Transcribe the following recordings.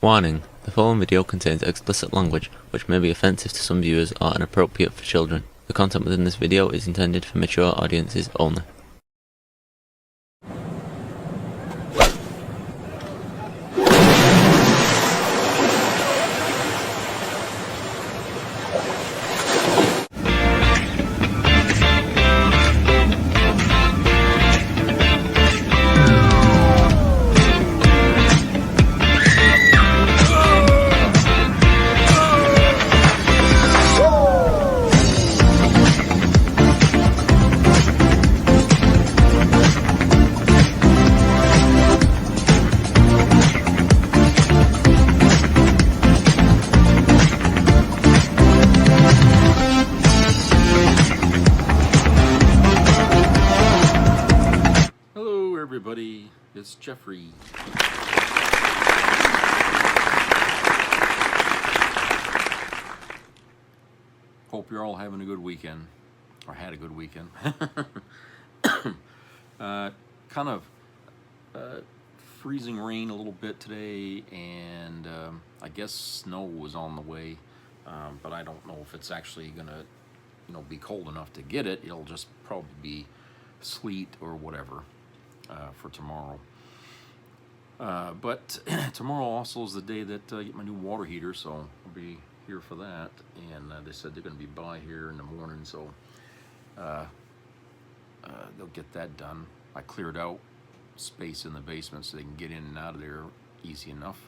Warning: the following video contains explicit language which may be offensive to some viewers or inappropriate for children. The content within this video is intended for mature audiences only. Hello everybody, it's Jeffrey. Hope you're all having a good weekend, or had a good weekend. Kind of freezing rain a little bit today, and I guess snow was on the way, but I don't know if it's actually gonna, be cold enough to get it. It'll just probably be sleet or whatever. For tomorrow. But tomorrow also is the day that I get my new water heater, so I'll be here for that. And they said they're going to be by here in the morning, so they'll get that done. I cleared out space in the basement so they can get in and out of there easy enough.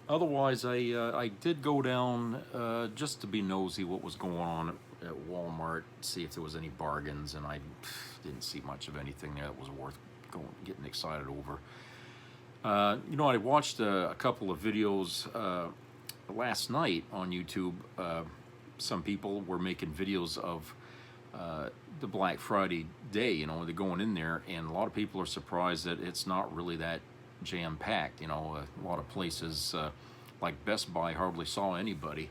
Otherwise, I did go down just to be nosy what was going on at Walmart, see if there was any bargains, and I didn't see much of anything there that was worth getting excited over. I watched a couple of videos last night on YouTube. Some people were making videos of the Black Friday day, they're going in there, and a lot of people are surprised that it's not really that jam-packed. A lot of places like Best Buy hardly saw anybody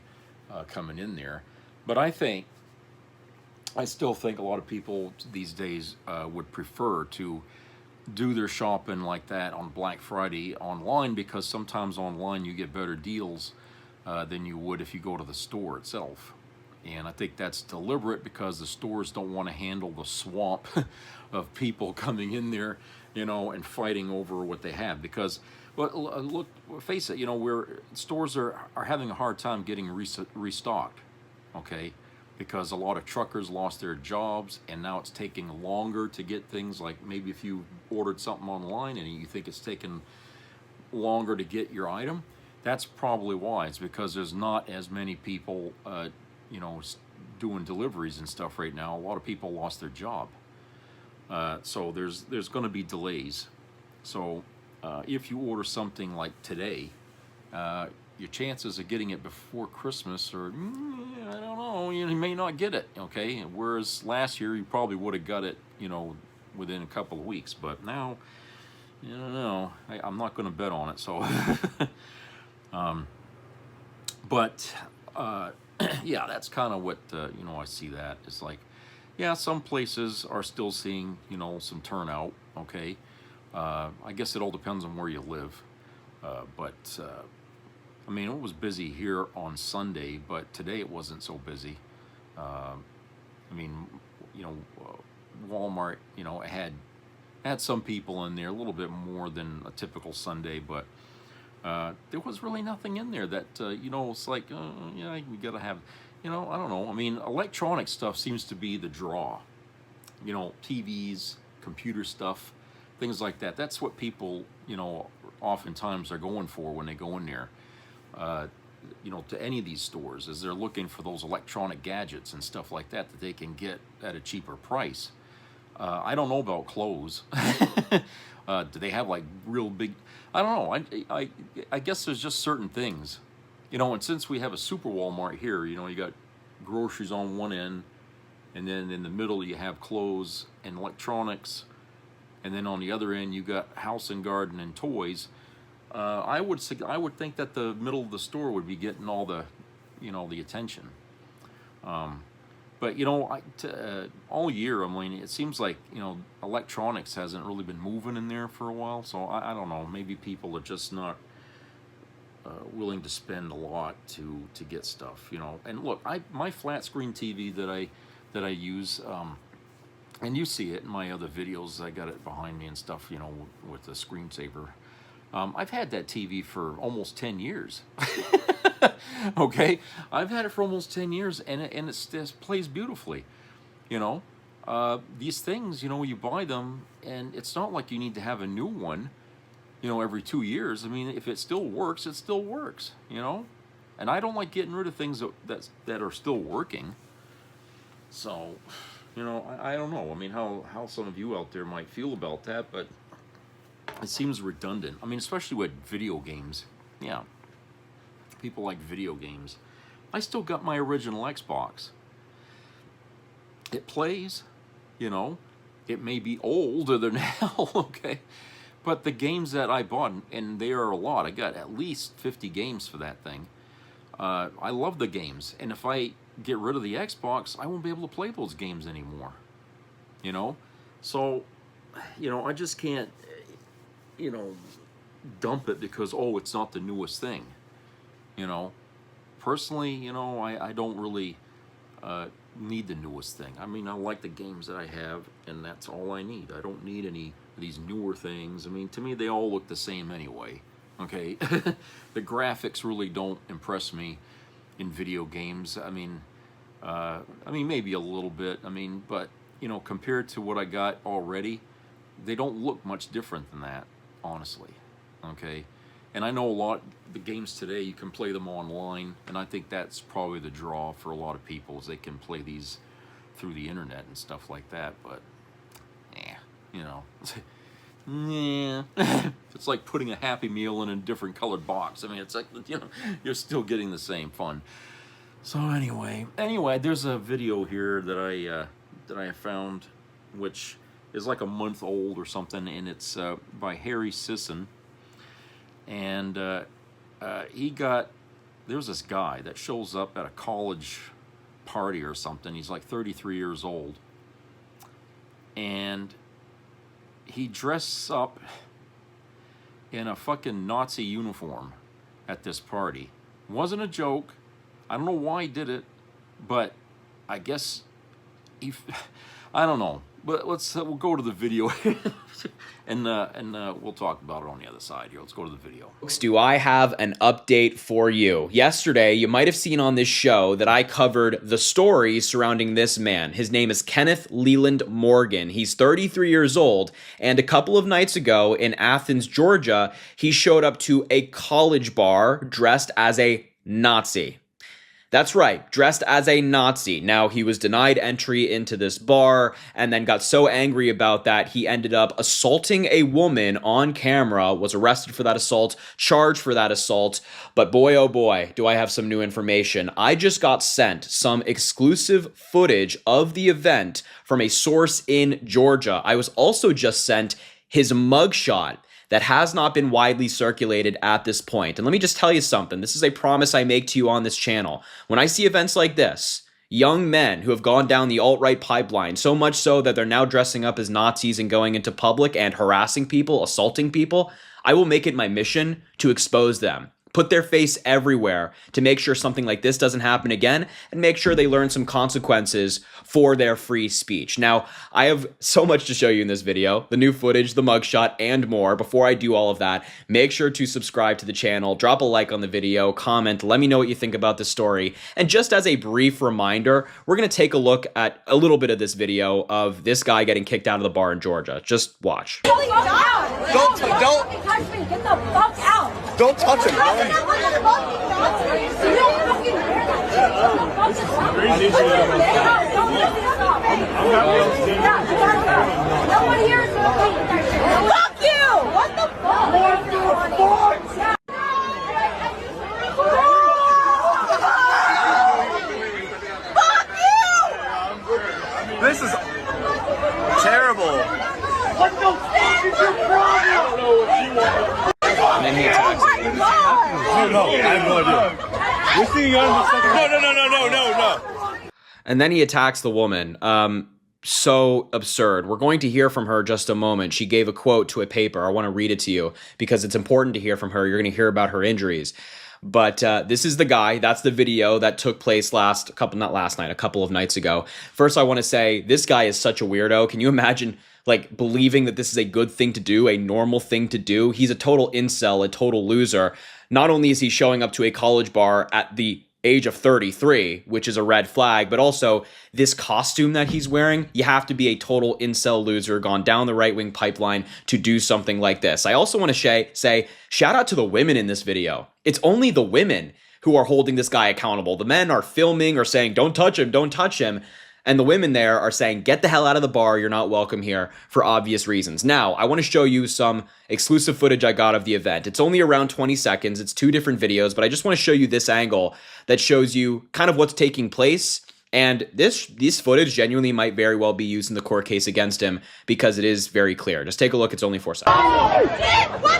coming in there. But I still think a lot of people these days would prefer to do their shopping like that on Black Friday online, because sometimes online you get better deals than you would if you go to the store itself. And I think that's deliberate, because the stores don't want to handle the swamp of people coming in there, and fighting over what they have. Because, look, face it, stores are having a hard time getting restocked, okay? Because a lot of truckers lost their jobs, and now it's taking longer to get things. Like maybe if you ordered something online and you think it's taking longer to get your item, that's probably why. It's because there's not as many people, doing deliveries and stuff right now. A lot of people lost their job, so there's going to be delays. So if you order something like today, your chances of getting it before Christmas are, I don't know, you may not get it, okay? Whereas last year you probably would have got it, within a couple of weeks. But now, I don't know. I'm not going to bet on it, so. Yeah, that's kind of what, I see that. It's like, yeah, some places are still seeing, some turnout, okay? I guess it all depends on where you live. It was busy here on Sunday, but today it wasn't so busy. Walmart, had some people in there, a little bit more than a typical Sunday, but there was really nothing in there that, it's like, yeah, we gotta have, I don't know. Electronic stuff seems to be the draw. TVs, computer stuff, things like that. That's what people, oftentimes are going for when they go in there. To any of these stores, is they're looking for those electronic gadgets and stuff like that they can get at a cheaper price. I don't know about clothes. Do they have like real big? I don't know. I guess there's just certain things, and since we have a super Walmart here, you got groceries on one end, and then in the middle you have clothes and electronics, and then on the other end you got house and garden and toys. I would think that the middle of the store would be getting all the, the attention. But you know, all year, I mean, it seems like, you know, electronics hasn't really been moving in there for a while. So I don't know. Maybe people are just not willing to spend a lot to get stuff. You know, and look, my flat screen TV that I use, and you see it in my other videos. I got it behind me and stuff. You know, with the screensaver. I've had that TV for almost 10 years. Okay, I've had it for almost 10 years, and it plays beautifully. You know, these things, you know, you buy them, and it's not like you need to have a new one, you know, every 2 years. I mean, if it still works, it still works. You know, and I don't like getting rid of things that are still working. So, you know, I don't know. I mean, how some of you out there might feel about that, but it seems redundant. I mean, especially with video games. Yeah. People like video games. I still got my original Xbox. It plays, you know. It may be older than hell, okay? But the games that I bought, and there are a lot, I got at least 50 games for that thing. I love the games. And if I get rid of the Xbox, I won't be able to play those games anymore. You know? So, you know, I just can't, you know, dump it because, oh, it's not the newest thing. You know, personally, you know, I don't really need the newest thing. I mean, I like the games that I have, and that's all I need. I don't need any of these newer things. I mean, to me, they all look the same anyway. Okay, the graphics really don't impress me in video games. I mean, maybe a little bit. I mean, but you know, compared to what I got already, they don't look much different than that, honestly. Okay. And I know a lot, the games today, you can play them online, and I think that's probably the draw for a lot of people, is they can play these through the internet and stuff like that, but, you know, it's like putting a Happy Meal in a different colored box. I mean, it's like, you know, you're still getting the same fun. So anyway, there's a video here that I found, which is like a month old or something, and it's by Harry Sisson. And there's this guy that shows up at a college party or something. He's like 33 years old. And he dresses up in a fucking Nazi uniform at this party. Wasn't a joke. I don't know why he did it, but I guess I don't know. But we'll go to the video and we'll talk about it on the other side here. Let's go to the video. Do I have an update for you? Yesterday, you might have seen on this show that I covered the story surrounding this man. His name is Kenneth Leland Morgan. He's 33 years old, and a couple of nights ago in Athens, Georgia, he showed up to a college bar dressed as a Nazi. That's right, dressed as a Nazi. Now, he was denied entry into this bar and then got so angry about that, he ended up assaulting a woman on camera, was arrested for that assault, charged for that assault. But boy, oh boy, do I have some new information. I just got sent some exclusive footage of the event from a source in Georgia. I was also just sent his mugshot that has not been widely circulated at this point. And let me just tell you something. This is a promise I make to you on this channel. When I see events like this, young men who have gone down the alt-right pipeline, so much so that they're now dressing up as Nazis and going into public and harassing people, assaulting people, I will make it my mission to expose them. Put their face everywhere to make sure something like this doesn't happen again and make sure they learn some consequences for their free speech. Now, I have so much to show you in this video, the new footage, the mugshot, and more. Before I do all of that, make sure to subscribe to the channel, drop a like on the video, comment, let me know what you think about this story. And just as a brief reminder, we're going to take a look at a little bit of this video of this guy getting kicked out of the bar in Georgia. Just watch. Don't touch me. Get the fuck out. Don't touch him. Nobody here is gonna fuck you. What the fuck? Fuck you. This is terrible. What the fuck is your problem? I don't know what you want. And then he attacks him. No, I have no idea. We're seeing on the second. No. And then he attacks the woman. So absurd. We're going to hear from her just a moment. She gave a quote to a paper. I want to read it to you because it's important to hear from her. You're going to hear about her injuries. But this is the guy. That's the video that took place a couple of nights ago. First, I want to say this guy is such a weirdo. Can you imagine like believing that this is a good thing to do, a normal thing to do? He's a total incel, a total loser. Not only is he showing up to a college bar at the age of 33, which is a red flag, but also this costume that he's wearing, you have to be a total incel loser gone down the right-wing pipeline to do something like this. I also want to say shout out to the women in this video. It's only the women who are holding this guy accountable. The men are filming or saying, don't touch him, don't touch him. And the women there are saying, get the hell out of the bar. You're not welcome here for obvious reasons. Now, I want to show you some exclusive footage I got of the event. It's only around 20 seconds. It's 2 different videos, but I just want to show you this angle that shows you kind of what's taking place. And this footage genuinely might very well be used in the court case against him because it is very clear. Just take a look. It's only 4 seconds. What is it? Look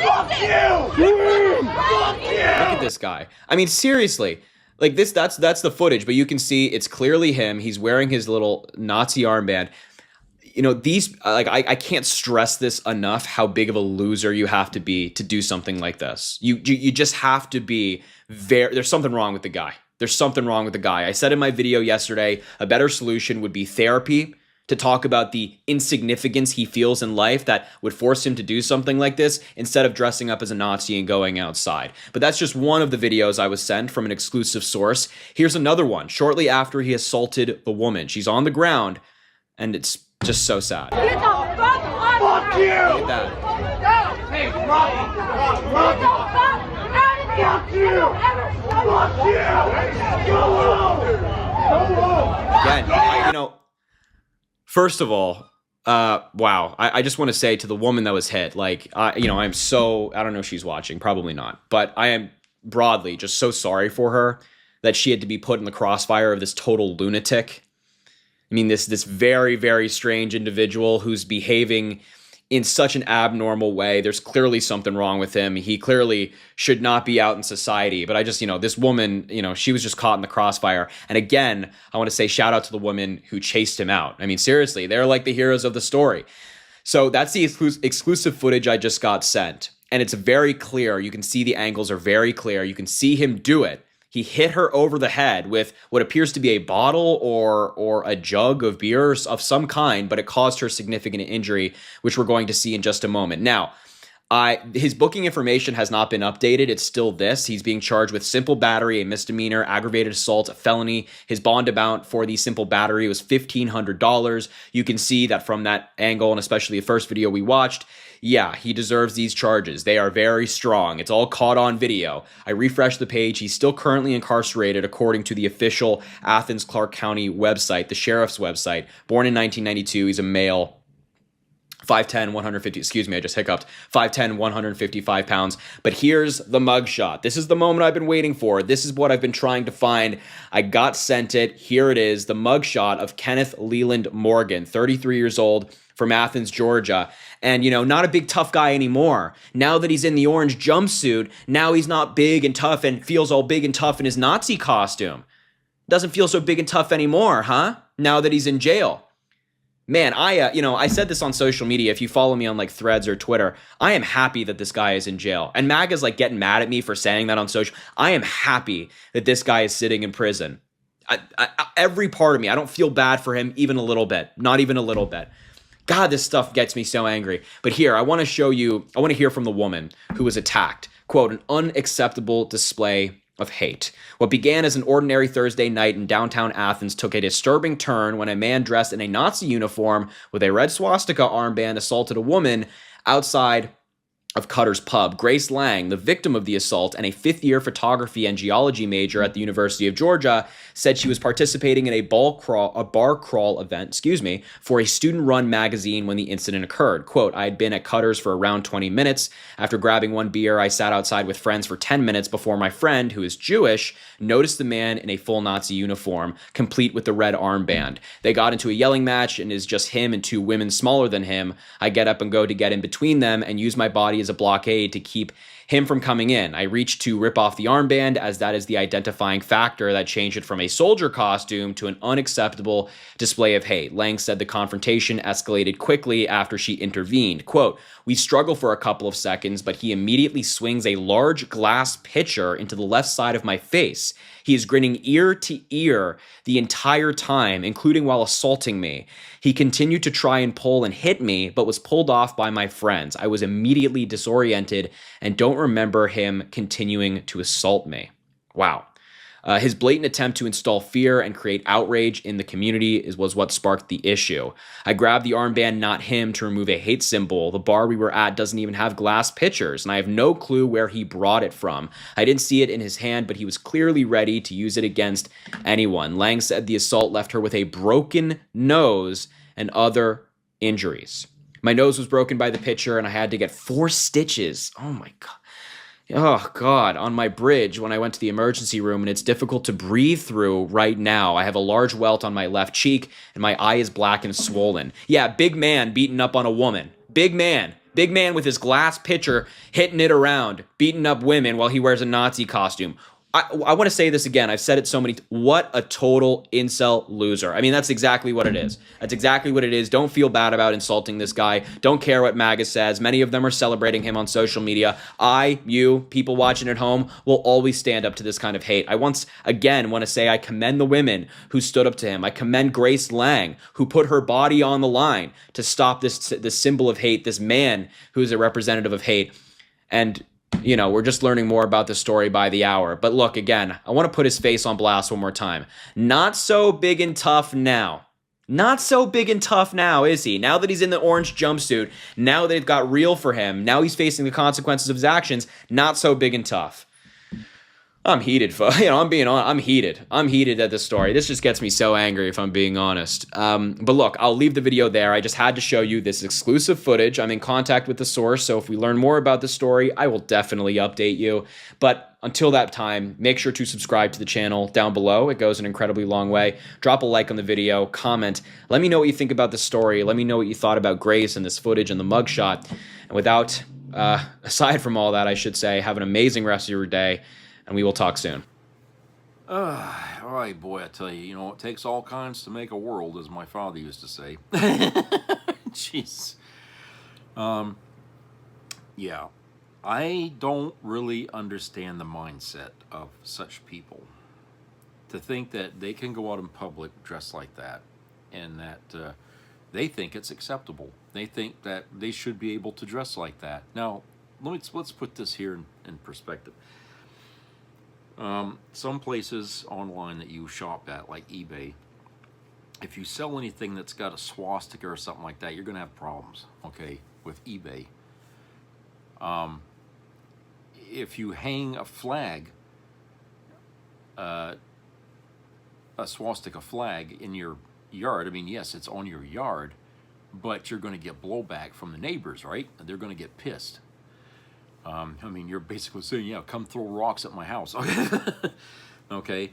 at this guy. I mean, seriously. Like this, that's the footage, but you can see it's clearly him. He's wearing his little Nazi armband. You know, these, like, I can't stress this enough, how big of a loser you have to be to do something like this. You just have to be there's something wrong with the guy. There's something wrong with the guy. I said in my video yesterday, a better solution would be therapy, to talk about the insignificance he feels in life that would force him to do something like this instead of dressing up as a Nazi and going outside. But that's just one of the videos I was sent from an exclusive source. Here's another one, shortly after he assaulted the woman. She's on the ground, and it's just so sad. Get the fuck on! Fuck you! Look at that. Hey, Rocky! Fuck you! Fuck you! Go home! Go home! Again, first of all, wow. I just want to say to the woman that was hit, like, I'm so, I don't know if she's watching, probably not, but I am broadly just so sorry for her that she had to be put in the crossfire of this total lunatic. I mean, this very, very strange individual who's behaving in such an abnormal way. There's clearly something wrong with him. He clearly should not be out in society. But I just, this woman, she was just caught in the crossfire. And again, I want to say shout out to the woman who chased him out. I mean, seriously, they're like the heroes of the story. So that's the exclusive footage I just got sent. And it's very clear. You can see the angles are very clear. You can see him do it. He hit her over the head with what appears to be a bottle or a jug of beer of some kind, but it caused her significant injury, which we're going to see in just a moment. Now, his booking information has not been updated. It's still this. He's being charged with simple battery, a misdemeanor, aggravated assault, a felony. His bond amount for the simple battery was $1,500. You can see that from that angle, and especially the first video we watched, yeah, he deserves these charges. They are very strong. It's all caught on video. I refreshed the page. He's still currently incarcerated according to the official Athens-Clarke County website, the sheriff's website. Born in 1992, he's a male. 5'10", 150, excuse me, I just hiccuped. 5'10", 155 pounds. But here's the mugshot. This is the moment I've been waiting for. This is what I've been trying to find. I got sent it. Here it is, the mugshot of Kenneth Leland Morgan, 33 years old, from Athens, Georgia. And, not a big tough guy anymore. Now that he's in the orange jumpsuit, now he's not big and tough and feels all big and tough in his Nazi costume. Doesn't feel so big and tough anymore, huh? Now that he's in jail. Man, I said this on social media. If you follow me on like Threads or Twitter, I am happy that this guy is in jail. And MAGA's like getting mad at me for saying that on social. I am happy that this guy is sitting in prison. Every part of me, I don't feel bad for him even a little bit. Not even a little bit. God, this stuff gets me so angry. But here, I want to hear from the woman who was attacked. Quote, an unacceptable display of hate. What began as an ordinary Thursday night in downtown Athens took a disturbing turn when a man dressed in a Nazi uniform with a red swastika armband assaulted a woman outside of Cutter's Pub. Grace Lang, the victim of the assault and a fifth-year photography and geology major at the University of Georgia, said she was participating in a bar crawl event, for a student-run magazine when the incident occurred. Quote, I had been at Cutter's for around 20 minutes. After grabbing one beer, I sat outside with friends for 10 minutes before my friend, who is Jewish, noticed the man in a full Nazi uniform, complete with the red armband. They got into a yelling match, and it is just him and two women smaller than him. I get up and go to get in between them and use my body body as a blockade to keep him from coming in. I reached to rip off the armband, as that is the identifying factor that changed it from a soldier costume to an unacceptable display of hate. Lang said the confrontation escalated quickly after she intervened. Quote, "We struggle for a couple of seconds, but he immediately swings a large glass pitcher into the left side of my face. He is grinning ear to ear the entire time, including while assaulting me. He continued to try and pull and hit me, but was pulled off by my friends. I was immediately disoriented and don't remember him continuing to assault me." Wow. His blatant attempt to install fear and create outrage in the community was what sparked the issue. I grabbed the armband, not him, to remove a hate symbol. The bar we were at doesn't even have glass pitchers, and I have no clue where he brought it from. I didn't see it in his hand, but he was clearly ready to use it against anyone. Lang said the assault left her with a broken nose and other injuries. My nose was broken by the pitcher, and I had to get 4 stitches. Oh my God. Oh, God, on my bridge when I went to the emergency room, and it's difficult to breathe through right now. I have a large welt on my left cheek, and my eye is black and swollen. Yeah, big man beating up on a woman. Big man. Big man with his glass pitcher hitting it around, beating up women while he wears a Nazi costume. I want to say this again. I've said it so many what a total incel loser. I mean, that's exactly what it is. That's exactly what it is. Don't feel bad about insulting this guy. Don't care what MAGA says. Many of them are celebrating him on social media. You, people watching at home, will always stand up to this kind of hate. I once again want to say I commend the women who stood up to him. I commend Grace Lang, who put her body on the line to stop this symbol of hate, this man who is a representative of hate. And you know, we're just learning more about the story by the hour. But look, again, I want to put his face on blast one more time. Not so big and tough now. Not so big and tough now, is he? Now that he's in the orange jumpsuit, now that it got real for him, now he's facing the consequences of his actions, not so big and tough. I'm heated, I'm being honest. I'm heated. I'm heated at this story. This just gets me so angry, if I'm being honest. But look, I'll leave the video there. I just had to show you this exclusive footage. I'm in contact with the source, so if we learn more about the story, I will definitely update you. But until that time, make sure to subscribe to the channel down below. It goes an incredibly long way. Drop a like on the video, comment. Let me know what you think about the story. Let me know what you thought about Grace and this footage and the mugshot. And aside from all that, I should say, have an amazing rest of your day. And we will talk soon. All right, boy, I tell you, it takes all kinds to make a world, as my father used to say. Jeez. Yeah, I don't really understand the mindset of such people. To think that they can go out in public dressed like that, and that they think it's acceptable. They think that they should be able to dress like that. Now, let's put this here in perspective. Some places online that you shop at, like eBay, if you sell anything that's got a swastika or something like that, you're going to have problems, okay, with eBay. If you hang a flag, a swastika flag in your yard, I mean, yes, it's on your yard, but you're going to get blowback from the neighbors, right? They're going to get pissed. I mean, you're basically saying, yeah, come throw rocks at my house. Okay.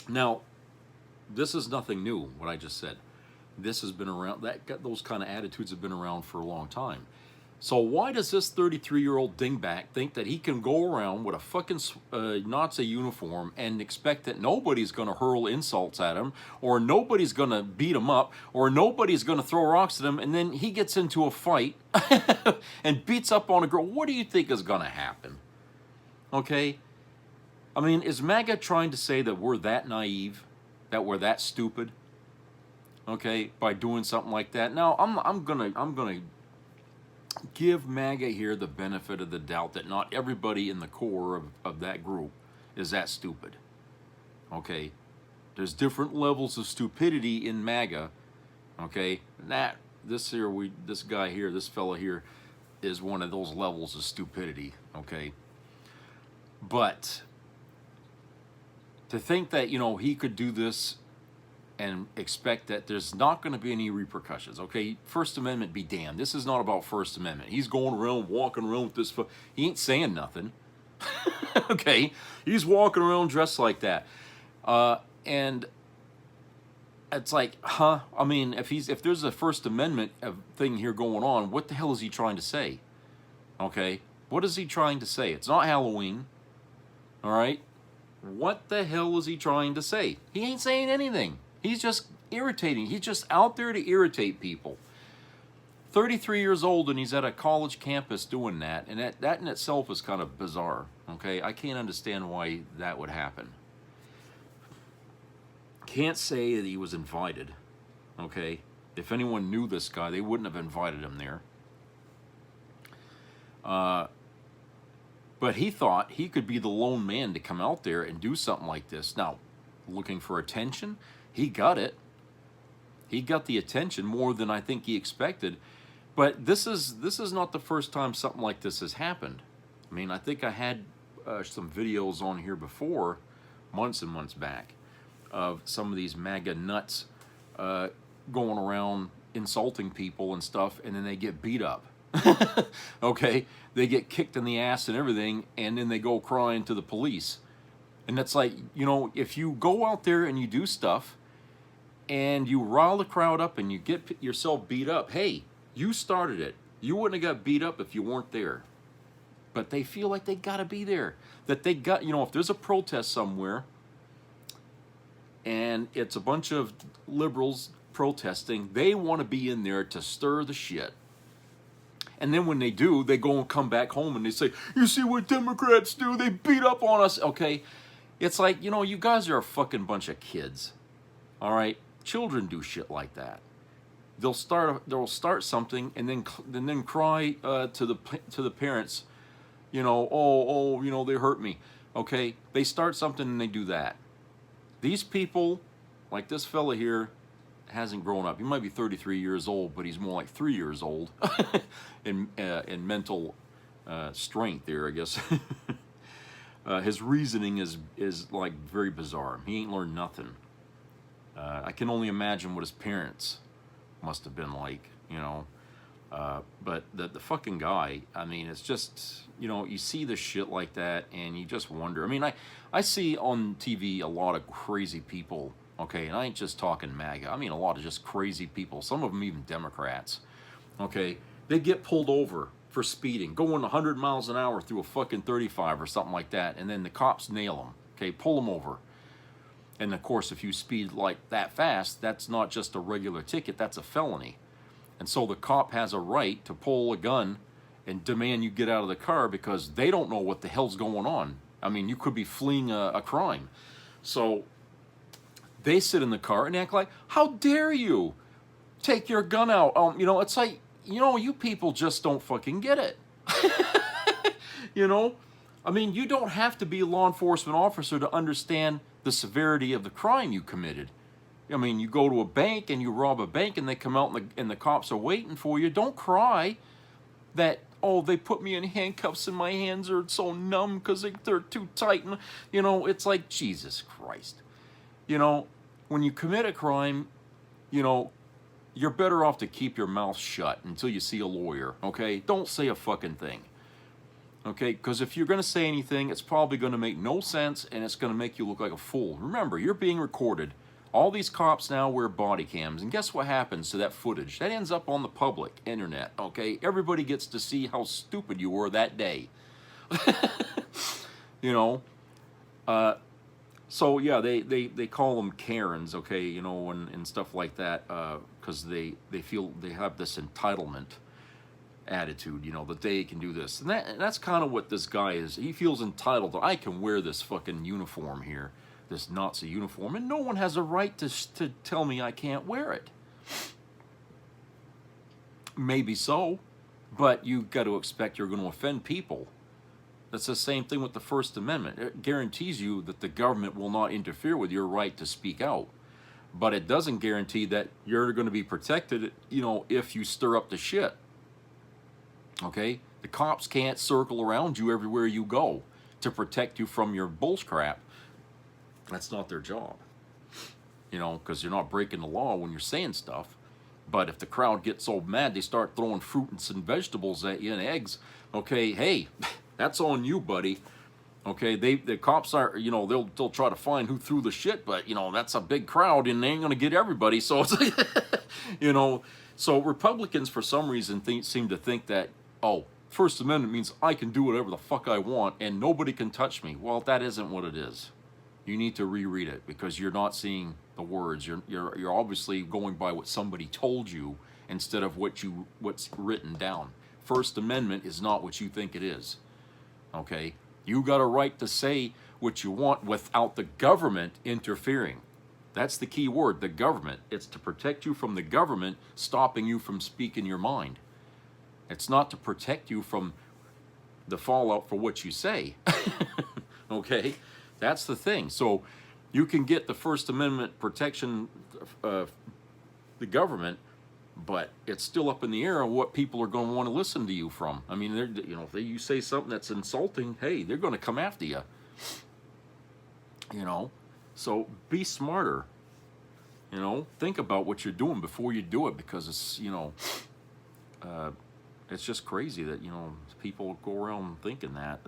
Now, this is nothing new, what I just said. This has been around, those kind of attitudes have been around for a long time. So why does this 33-year-old dingbat think that he can go around with a fucking Nazi uniform and expect that nobody's going to hurl insults at him, or nobody's going to beat him up, or nobody's going to throw rocks at him, and then he gets into a fight and beats up on a girl? What do you think is going to happen? Okay? I mean, is MAGA trying to say that we're that naive, that we're that stupid? Okay, by doing something like that? Now, I'm gonna give MAGA here the benefit of the doubt that not everybody in the core of that group is that stupid. Okay? There's different levels of stupidity in MAGA. Okay? This guy here, this fella here, is one of those levels of stupidity. Okay? But to think that, he could do this and expect that there's not going to be any repercussions. Okay, First Amendment be damned. This is not about First Amendment. He's going around, walking around with this. He ain't saying nothing. Okay, he's walking around dressed like that, and it's like, huh? I mean, if there's a First Amendment thing here going on, what the hell is he trying to say? Okay? What is he trying to say? It's not Halloween. All right? What the hell is he trying to say? He ain't saying anything. He's just irritating. He's just out there to irritate people. 33 years old and he's at a college campus doing that, and that in itself is kind of bizarre. Okay? I can't understand why that would happen. Can't say that he was invited. Okay? If anyone knew this guy, they wouldn't have invited him there. But he thought he could be the lone man to come out there and do something like this. Now, looking for attention, he got it. He got the attention more than I think he expected. But this is not the first time something like this has happened. I mean, I think I had some videos on here before, months and months back, of some of these MAGA nuts going around insulting people and stuff, and then they get beat up. Okay, they get kicked in the ass and everything, and then they go crying to the police. And that's like, you know, if you go out there and you do stuff and you rile the crowd up and you get yourself beat up, hey, you started it. You wouldn't have got beat up if you weren't there. But they feel like they gotta be there. That they got, you know, if there's a protest somewhere and it's a bunch of liberals protesting, they want to be in there to stir the shit. And then when they do, they go and come back home and they say, you see what Democrats do? They beat up on us. Okay, it's like, you know, you guys are a fucking bunch of kids. All right, children do shit like that. They'll start something and then cry to the parents, you know, oh, you know, they hurt me. Okay, they start something and they do that. These people, like this fella here, hasn't grown up. He might be 33 years old, but he's more like 3 years old in mental strength there, I guess. His reasoning is like very bizarre. He ain't learned nothing. I can only imagine what his parents must have been like, you know. But the fucking guy, I mean, it's just, you know, you see this shit like that and you just wonder. I mean, I see on TV a lot of crazy people. Okay, and I ain't just talking MAGA. I mean a lot of just crazy people. Some of them even Democrats. Okay, they get pulled over for speeding, going 100 miles an hour through a fucking 35 or something like that, and then the cops nail them. Okay, pull them over. And of course, if you speed like that fast, that's not just a regular ticket, that's a felony. And so the cop has a right to pull a gun and demand you get out of the car because they don't know what the hell's going on. I mean, you could be fleeing a crime. So they sit in the car and act like, how dare you take your gun out? You know, it's like, you know, you people just don't fucking get it. You know, I mean, you don't have to be a law enforcement officer to understand the severity of the crime you committed. I mean, you go to a bank and you rob a bank and they come out and the cops are waiting for you. Don't cry that, oh, they put me in handcuffs and my hands are so numb because they're too tight. And, you know, it's like, Jesus Christ. You know, when you commit a crime, you know, you're better off to keep your mouth shut until you see a lawyer, okay? Don't say a fucking thing, okay? Because if you're going to say anything, it's probably going to make no sense and it's going to make you look like a fool. Remember, you're being recorded. All these cops now wear body cams, and guess what happens to that footage? That ends up on the public internet, okay? Everybody gets to see how stupid you were that day. You know? So yeah, they call them Karens, okay, you know, and stuff like that, because they feel they have this entitlement attitude, you know, that they can do this, and that's kind of what this guy is. He feels entitled to, I can wear this fucking uniform here, this Nazi uniform, and no one has a right to tell me I can't wear it. Maybe so, but you've got to expect you're going to offend people. That's the same thing with the First Amendment. It guarantees you that the government will not interfere with your right to speak out. But it doesn't guarantee that you're going to be protected, you know, if you stir up the shit. Okay? The cops can't circle around you everywhere you go to protect you from your bullcrap. That's not their job. You know, because you're not breaking the law when you're saying stuff. But if the crowd gets so mad they start throwing fruits and vegetables at you and eggs, okay, hey, that's on you, buddy. Okay, the cops are, you know, they'll try to find who threw the shit, but, you know, that's a big crowd and they ain't going to get everybody. So it's like, you know, so Republicans for some reason seem to think that, oh, First Amendment means I can do whatever the fuck I want and nobody can touch me. Well, that isn't what it is. You need to reread it because you're not seeing the words. You're obviously going by what somebody told you instead of what's written down. First Amendment is not what you think it is. Okay? You got a right to say what you want without the government interfering. That's the key word, the government. It's to protect you from the government stopping you from speaking your mind. It's not to protect you from the fallout for what you say. Okay? That's the thing. So you can get the First Amendment protection of the government, but it's still up in the air on what people are going to want to listen to you from. I mean, if you say something that's insulting, hey, they're going to come after you. So be smarter. Think about what you're doing before you do it, because it's just crazy that people go around thinking that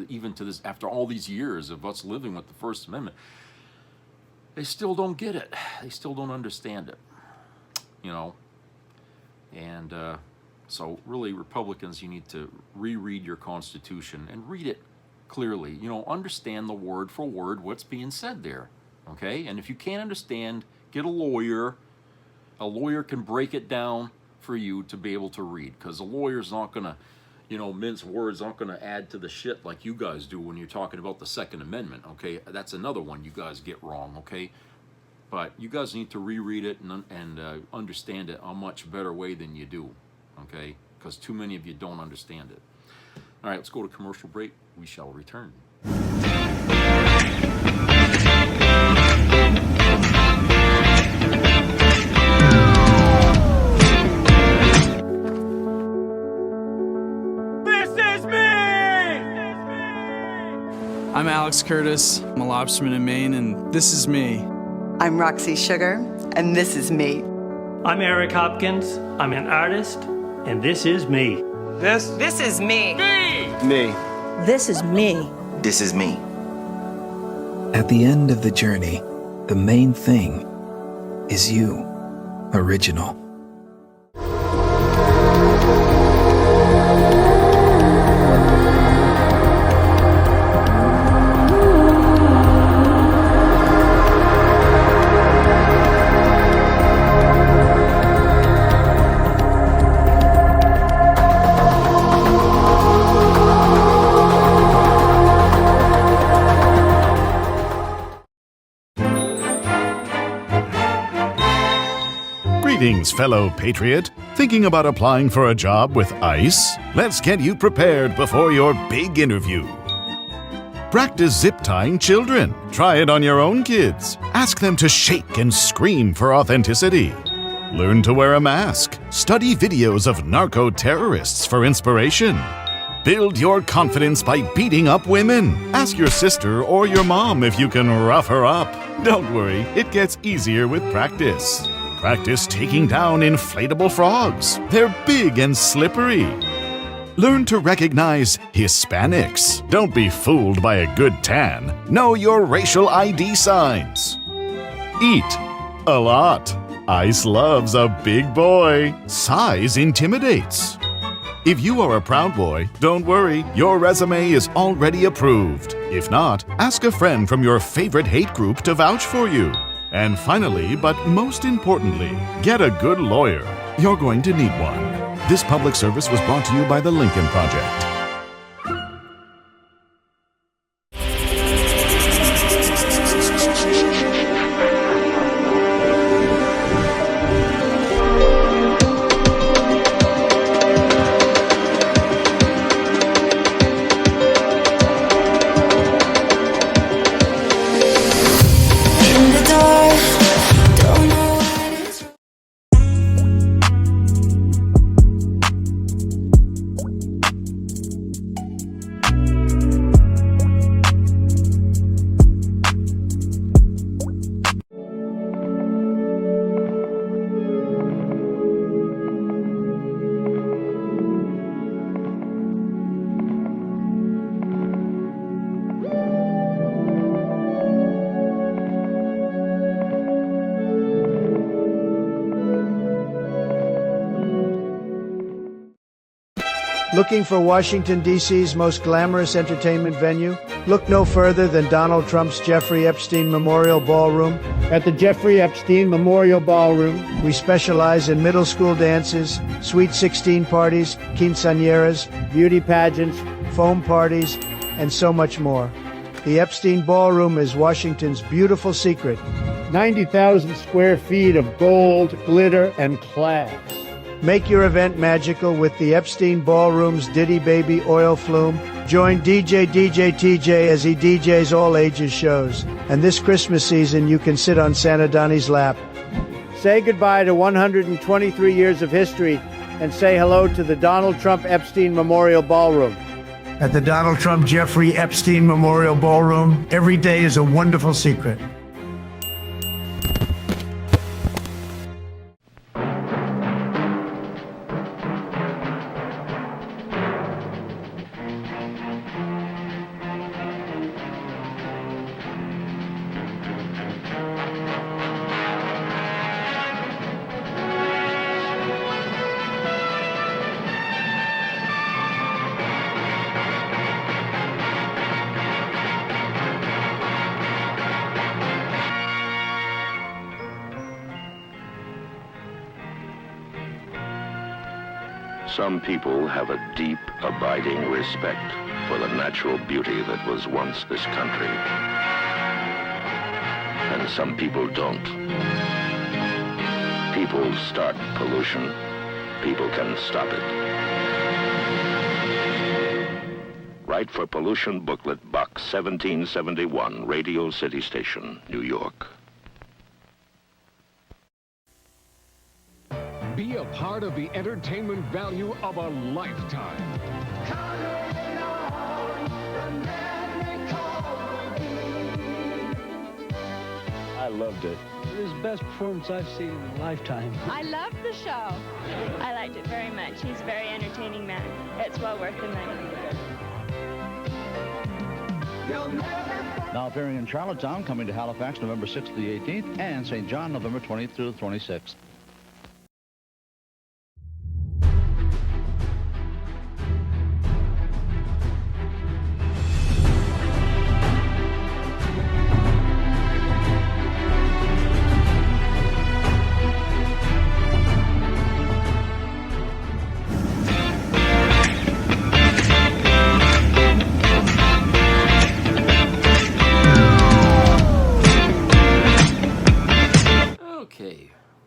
even to this, after all these years of us living with the First Amendment, they still don't get it. They still don't understand it. And so really, Republicans, you need to reread your Constitution and read it clearly. Understand the word for word what's being said there. Okay? And if you can't understand, get a lawyer. A lawyer can break it down for you to be able to read, because a lawyer's not going to, mince words, not going to add to the shit like you guys do when you're talking about the Second Amendment. Okay? That's another one you guys get wrong. Okay? But you guys need to reread it and understand it a much better way than you do. Okay? Because too many of you don't understand it. All right, let's go to commercial break. We shall return. I'm Alex Curtis. I'm a lobsterman in Maine, and this is me. I'm Roxy Sugar, and this is me. I'm Eric Hopkins. I'm an artist, and this is me. This is me. Me. This is me. This is me. At the end of the journey, the main thing is you, original. Greetings, fellow patriot. Thinking about applying for a job with ICE? Let's get you prepared before your big interview. Practice zip tying children. Try it on your own kids. Ask them to shake and scream for authenticity. Learn to wear a mask. Study videos of narco-terrorists for inspiration. Build your confidence by beating up women. Ask your sister or your mom if you can rough her up. Don't worry, it gets easier with practice. Practice taking down inflatable frogs. They're big and slippery. Learn to recognize Hispanics. Don't be fooled by a good tan. Know your racial ID signs. Eat a lot. ICE loves a big boy. Size intimidates. If you are a proud boy, don't worry, your resume is already approved. If not, ask a friend from your favorite hate group to vouch for you. And finally, but most importantly, get a good lawyer. You're going to need one. This public service was brought to you by the Lincoln Project. Looking for Washington, D.C.'s most glamorous entertainment venue? Look no further than Donald Trump's Jeffrey Epstein Memorial Ballroom. At the Jeffrey Epstein Memorial Ballroom, we specialize in middle school dances, sweet 16 parties, quinceañeras, beauty pageants, foam parties, and so much more. The Epstein Ballroom is Washington's beautiful secret. 90,000 square feet of gold, glitter, and class. Make your event magical with the Epstein Ballroom's Diddy Baby Oil Flume. Join DJ TJ as he DJs all ages shows. And this Christmas season, you can sit on Santa Donnie's lap. Say goodbye to 123 years of history and say hello to the Donald Trump Epstein Memorial Ballroom. At the Donald Trump Jeffrey Epstein Memorial Ballroom, every day is a wonderful secret. Some people have a deep, abiding respect for the natural beauty that was once this country. And some people don't. People start pollution. People can stop it. Write for Pollution Booklet, Box 1771, Radio City Station, New York. Be a part of the entertainment value of a lifetime. I loved it. It was the best performance I've seen in a lifetime. I loved the show. I liked it very much. He's a very entertaining man. It's well worth the money. Now appearing in Charlottetown, coming to Halifax November 6th to the 18th, and St. John November 20th through the 26th.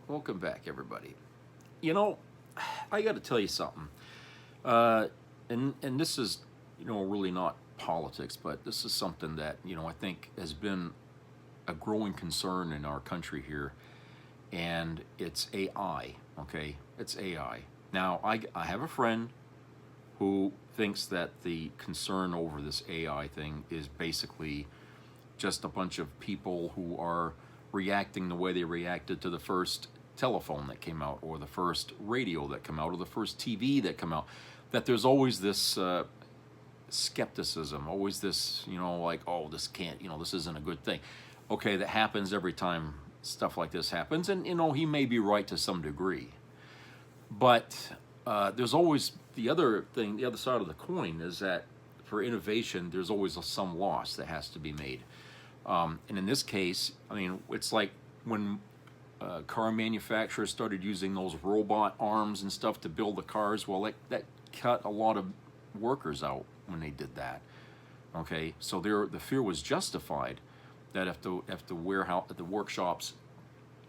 Welcome back, everybody. You know, I got to tell you something. And this is, really not politics, but this is something that, I think has been a growing concern in our country here. And it's AI, okay? It's AI. Now, I have a friend who thinks that the concern over this AI thing is basically just a bunch of people who are reacting the way they reacted to the first telephone that came out, or the first radio that came out, or the first TV that came out. That there's always this skepticism, always this, like, oh, this can't, this isn't a good thing. Okay, that happens every time stuff like this happens, and, he may be right to some degree. But there's always the other thing, the other side of the coin is that for innovation, there's always some loss that has to be made. And in this case, it's like when car manufacturers started using those robot arms and stuff to build the cars. Well, that cut a lot of workers out when they did that. Okay, so the fear was justified that if the workshops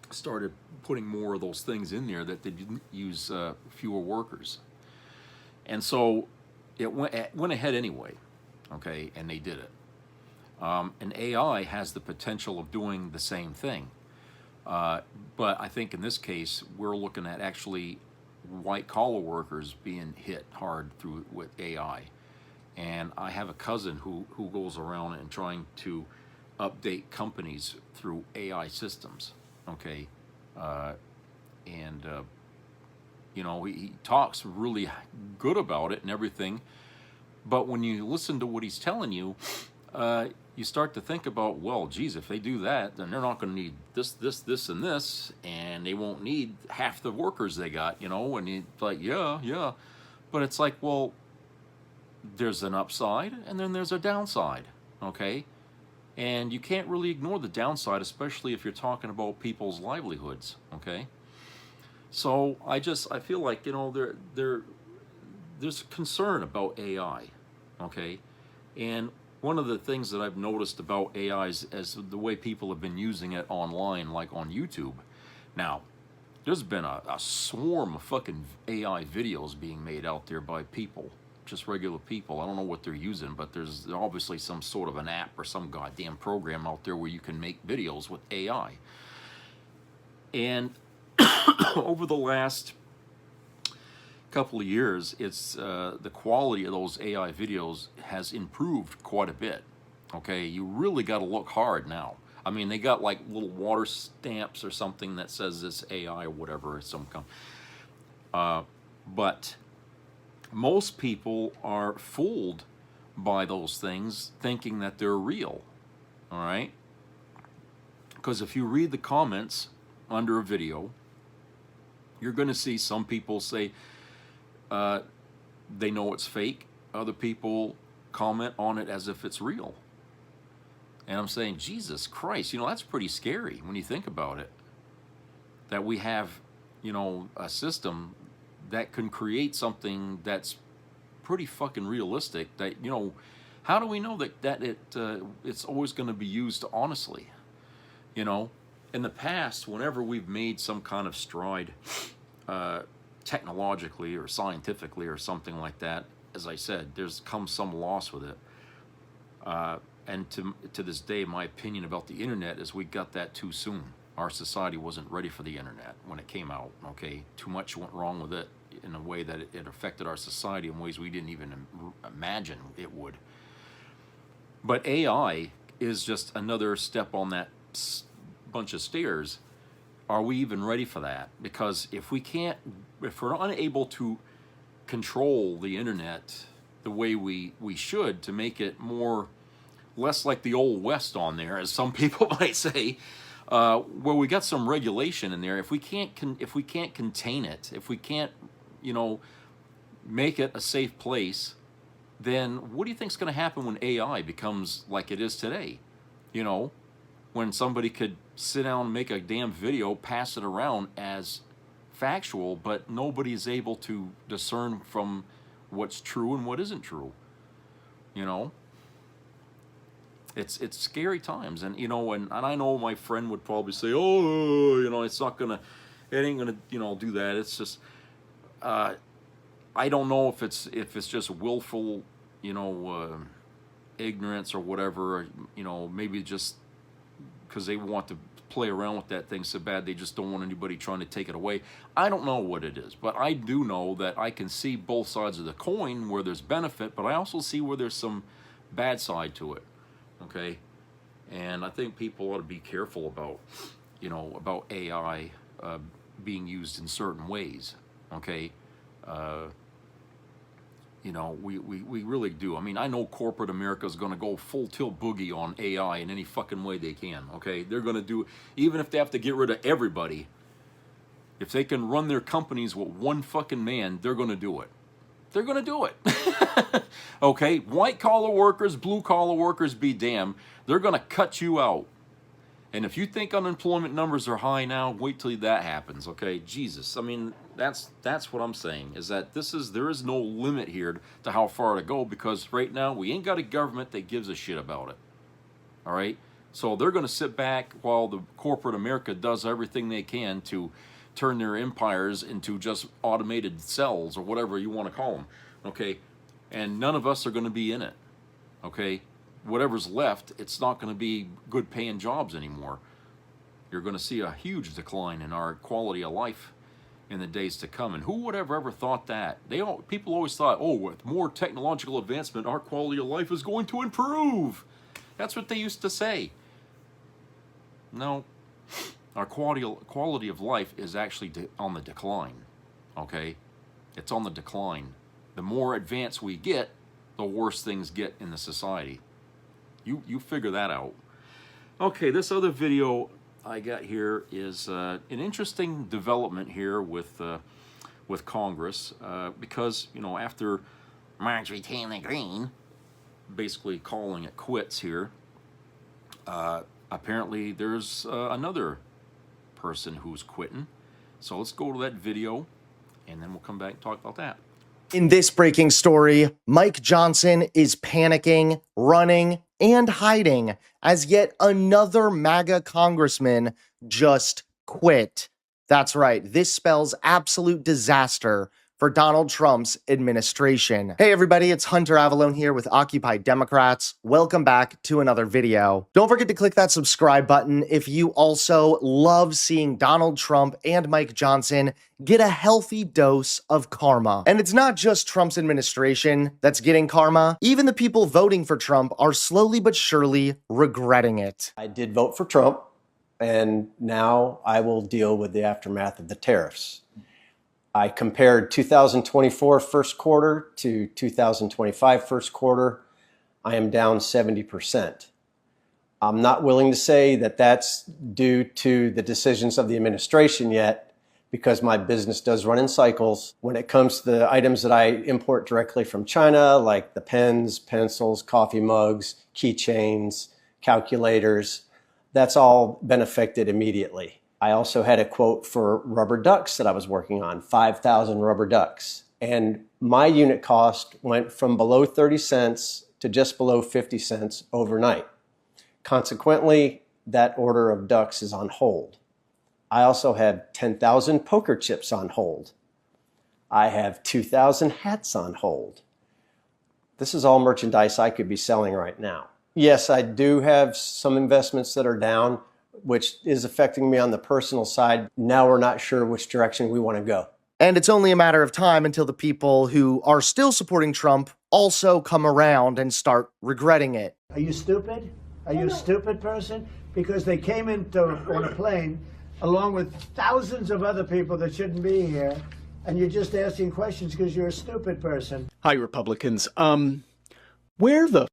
started putting more of those things in there, that they didn't use fewer workers. And so it went ahead anyway. Okay, and they did it. And AI has the potential of doing the same thing. But I think in this case, we're looking at actually white-collar workers being hit hard with AI. And I have a cousin who goes around and trying to update companies through AI systems, okay? He talks really good about it and everything, but when you listen to what he's telling you, you start to think about, well, geez, if they do that, then they're not going to need this, and this, and they won't need half the workers they got, and it's like, yeah. But it's like, well, there's an upside and then there's a downside, okay? And you can't really ignore the downside, especially if you're talking about people's livelihoods, okay? So I feel like, you know, there's concern about AI, okay? And one of the things that I've noticed about AI is the way people have been using it online, like on YouTube. Now, there's been a swarm of fucking AI videos being made out there by people, just regular people. I don't know what they're using, but there's obviously some sort of an app or some goddamn program out there where you can make videos with AI. And over the last couple of years, it's the quality of those AI videos has improved quite a bit. Okay, you really got to look hard now. I mean, they got like little water stamps or something that says this AI or whatever, but most people are fooled by those things, thinking that they're real. All right, because if you read the comments under a video, you're going to see some people say they know it's fake. Other people comment on it as if it's real. And I'm saying, Jesus Christ, you know, that's pretty scary when you think about it. That we have, you know, a system that can create something that's pretty fucking realistic. That, you know, how do we know that it's always going to be used honestly? You know, in the past, whenever we've made some kind of stride technologically or scientifically or something like that, as I said, there's come some loss with it. And to this day, my opinion about the internet is we got that too soon. Our society wasn't ready for the internet when it came out, okay? Too much went wrong with it in a way that it affected our society in ways we didn't even imagine it would. But AI is just another step on that bunch of stairs. Are we even ready for that? Because if we're unable to control the internet the way we should, to make it less like the old West on there, as some people might say, where we got some regulation in there. If we can't contain it, if we can't, you know, make it a safe place, then what do you think is going to happen when AI becomes like it is today? You know, when somebody could sit down and make a damn video, pass it around as factual, but nobody is able to discern from what's true and what isn't true. You know, it's scary times. And you know, and I know my friend would probably say, oh, you know, it ain't gonna, you know, do that. It's just I don't know if it's just willful, you know, ignorance or whatever, you know, maybe just because they want to play around with that thing so bad they just don't want anybody trying to take it away. I don't know what it is, but I do know that I can see both sides of the coin where there's benefit, but I also see where there's some bad side to it, okay? And I think people ought to be careful about, you know, about AI being used in certain ways, okay? You know, we really do. I mean, I know corporate America is going to go full tilt boogie on AI in any fucking way they can, okay? They're going to do, even if they have to get rid of everybody, if they can run their companies with one fucking man, they're going to do it. They're going to do it. Okay? White-collar workers, blue-collar workers, be damned. They're going to cut you out. And if you think unemployment numbers are high now, wait till that happens, okay? Jesus, I mean, that's what I'm saying, is that there is no limit here to how far to go, because right now we ain't got a government that gives a shit about it, all right? So they're going to sit back while the corporate America does everything they can to turn their empires into just automated cells or whatever you want to call them, okay? And none of us are going to be in it, okay? Whatever's left, it's not going to be good paying jobs anymore. You're going to see a huge decline in our quality of life in the days to come. And who would have ever thought that? People always thought, oh, with more technological advancement, our quality of life is going to improve. That's what they used to say. No, our quality of life is actually on the decline, okay? It's on the decline. The more advanced we get, the worse things get in the society. You figure that out. Okay, this other video I got here is an interesting development here with Congress, because, you know, after Marjorie Taylor Greene, basically calling it quits here. Apparently there's another person who's quitting. So let's go to that video, and then we'll come back and talk about that. In this breaking story, Mike Johnson is panicking, running, and hiding as yet another MAGA congressman just quit. That's right, this spells absolute disaster for Donald Trump's administration. Hey everybody, it's Hunter Avalone here with Occupy Democrats. Welcome back to another video. Don't forget to click that subscribe button if you also love seeing Donald Trump and Mike Johnson get a healthy dose of karma. And it's not just Trump's administration that's getting karma. Even the people voting for Trump are slowly but surely regretting it. I did vote for Trump, and now I will deal with the aftermath of the tariffs. I compared 2024 first quarter to 2025 first quarter. I am down 70%. I'm not willing to say that that's due to the decisions of the administration yet, because my business does run in cycles. When it comes to the items that I import directly from China, like the pens, pencils, coffee mugs, keychains, calculators, that's all been affected immediately. I also had a quote for rubber ducks that I was working on, 5,000 rubber ducks. And my unit cost went from below 30 cents to just below 50 cents overnight. Consequently, that order of ducks is on hold. I also have 10,000 poker chips on hold. I have 2,000 hats on hold. This is all merchandise I could be selling right now. Yes, I do have some investments that are down, which is affecting me on the personal side. Now we're not sure which direction we want to go. And it's only a matter of time until the people who are still supporting Trump also come around and start regretting it. Are you stupid? Are you a stupid person? Because they came on a plane along with thousands of other people that shouldn't be here, and you're just asking questions because you're a stupid person. Hi, Republicans. Where the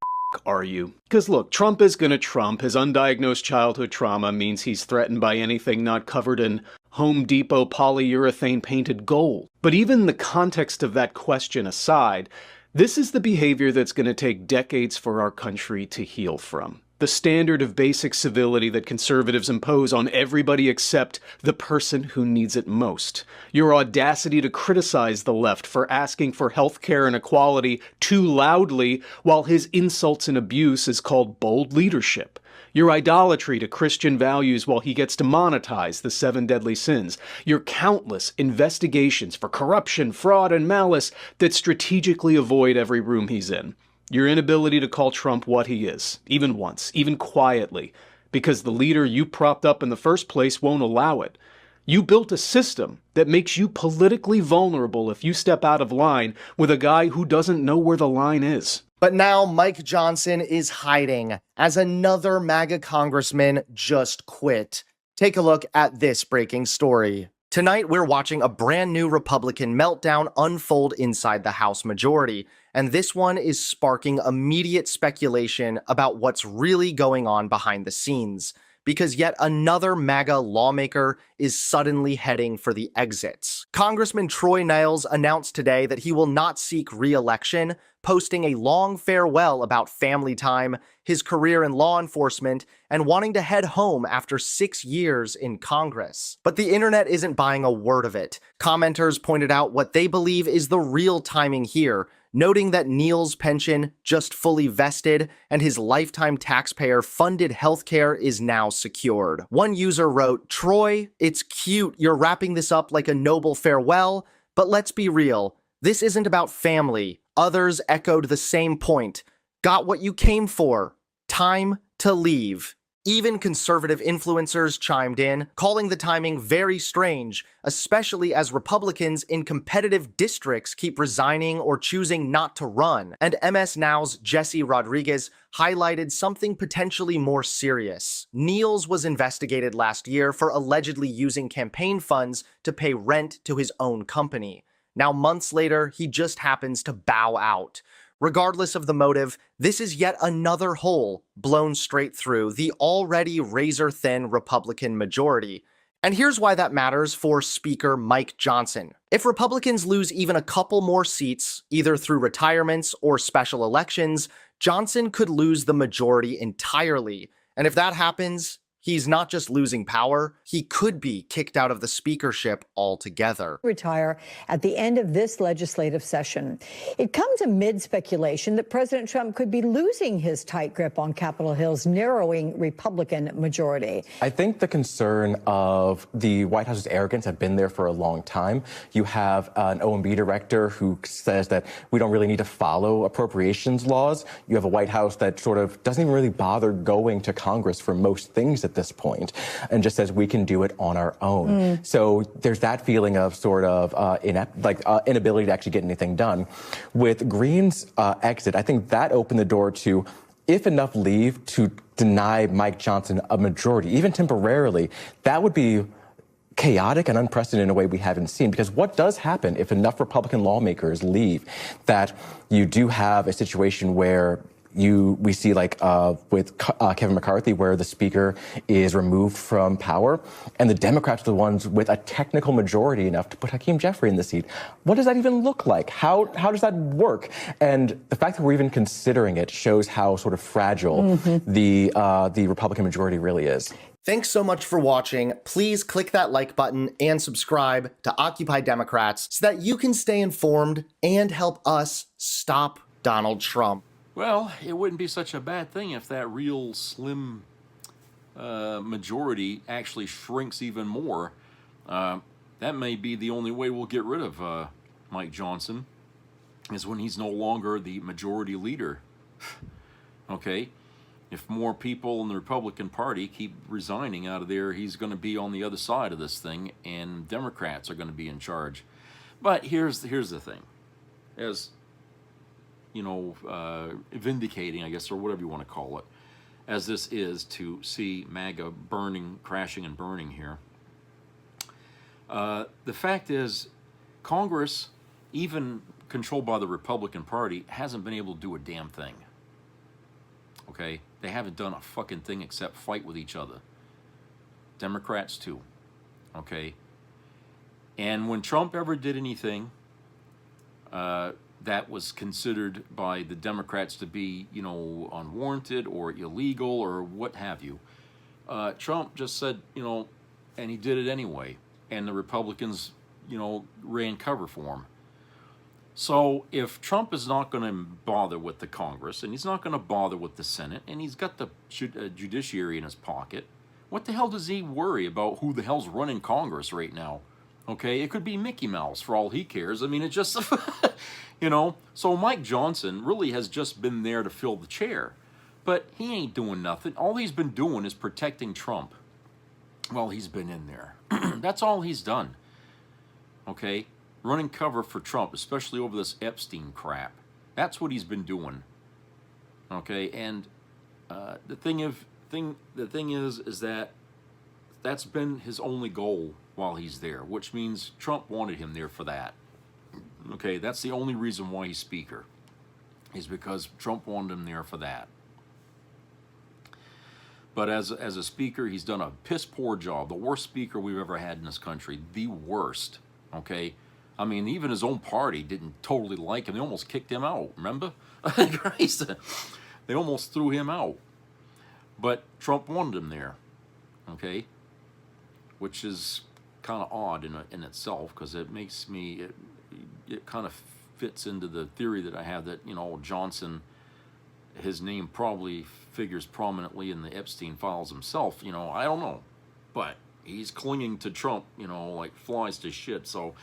are you? Because look, Trump is gonna Trump. His undiagnosed childhood trauma means he's threatened by anything not covered in Home Depot polyurethane painted gold. But even the context of that question aside, this is the behavior that's gonna take decades for our country to heal from. The standard of basic civility that conservatives impose on everybody except the person who needs it most. Your audacity to criticize the left for asking for health care and equality too loudly, while his insults and abuse is called bold leadership. Your idolatry to Christian values while he gets to monetize the 7 deadly sins. Your countless investigations for corruption, fraud, and malice that strategically avoid every room he's in. Your inability to call Trump what he is, even once, even quietly, because the leader you propped up in the first place won't allow it. You built a system that makes you politically vulnerable if you step out of line with a guy who doesn't know where the line is. But now Mike Johnson is hiding as another MAGA congressman just quit. Take a look at this breaking story. Tonight, we're watching a brand new Republican meltdown unfold inside the House majority, and this one is sparking immediate speculation about what's really going on behind the scenes, because yet another MAGA lawmaker is suddenly heading for the exits. Congressman Troy Niles announced today that he will not seek re-election, posting a long farewell about family time, his career in law enforcement, and wanting to head home after 6 years in Congress. But the internet isn't buying a word of it. Commenters pointed out what they believe is the real timing here, noting that Neil's pension just fully vested and his lifetime taxpayer-funded healthcare is now secured. One user wrote, "Troy, it's cute you're wrapping this up like a noble farewell, but let's be real, this isn't about family." Others echoed the same point. Got what you came for. Time to leave. Even conservative influencers chimed in, calling the timing very strange, especially as Republicans in competitive districts keep resigning or choosing not to run. And MS Now's Jesse Rodriguez highlighted something potentially more serious. Niels was investigated last year for allegedly using campaign funds to pay rent to his own company. Now, months later, he just happens to bow out. Regardless of the motive, this is yet another hole blown straight through the already razor-thin Republican majority. And here's why that matters for Speaker Mike Johnson. If Republicans lose even a couple more seats, either through retirements or special elections, Johnson could lose the majority entirely. And if that happens, he's not just losing power, he could be kicked out of the speakership altogether. Retire at the end of this legislative session. It comes amid speculation that President Trump could be losing his tight grip on Capitol Hill's narrowing Republican majority. I think the concern of the White House's arrogance have been there for a long time. You have an OMB director who says that we don't really need to follow appropriations laws. You have a White House that sort of doesn't even really bother going to Congress for most things at this point and just says we can do it on our own. So there's that feeling of sort of inability to actually get anything done. With Green's exit, I think that opened the door to, if enough leave to deny Mike Johnson a majority, even temporarily, that would be chaotic and unprecedented in a way we haven't seen. Because what does happen if enough Republican lawmakers leave, that you do have a situation where we see with Kevin McCarthy, where the speaker is removed from power, and the Democrats are the ones with a technical majority enough to put Hakeem Jeffrey in the seat. What does that even look like? How does that work? And the fact that we're even considering it shows how sort of fragile the Republican majority really is. Thanks so much for watching. Please click that like button and subscribe to Occupy Democrats so that you can stay informed and help us stop Donald Trump. Well, it wouldn't be such a bad thing if that real slim majority actually shrinks even more. That may be the only way we'll get rid of Mike Johnson, is when he's no longer the majority leader. Okay? If more people in the Republican Party keep resigning out of there, he's going to be on the other side of this thing, and Democrats are going to be in charge. But here's the thing. As vindicating, I guess, or whatever you want to call it, as this is to see MAGA crashing and burning here. The fact is, Congress, even controlled by the Republican Party, hasn't been able to do a damn thing. Okay? They haven't done a fucking thing except fight with each other. Democrats too. Okay? And when Trump ever did anything, that was considered by the Democrats to be, unwarranted or illegal or what have you. Trump just said, and he did it anyway. And the Republicans, ran cover for him. So if Trump is not going to bother with the Congress, and he's not going to bother with the Senate, and he's got the judiciary in his pocket, what the hell does he worry about who the hell's running Congress right now? Okay, it could be Mickey Mouse for all he cares. I mean, it just, So Mike Johnson really has just been there to fill the chair. But he ain't doing nothing. All he's been doing is protecting Trump while he's been in there. That's all he's done. Okay? Running cover for Trump, especially over this Epstein crap. That's what he's been doing. Okay? And the thing is that that's been his only goal while he's there, which means Trump wanted him there for that. Okay, that's the only reason why he's speaker, is because Trump wanted him there for that. But as a speaker, he's done a piss poor job. The worst speaker we've ever had in this country. The worst. Okay? I mean, even his own party didn't totally like him. They almost kicked him out, remember? Christ. They almost threw him out. But Trump wanted him there. Okay? Which is kind of odd in itself, because it makes me... It kind of fits into the theory that I have that, Johnson, his name probably figures prominently in the Epstein files himself. I don't know. But he's clinging to Trump, like flies to shit. So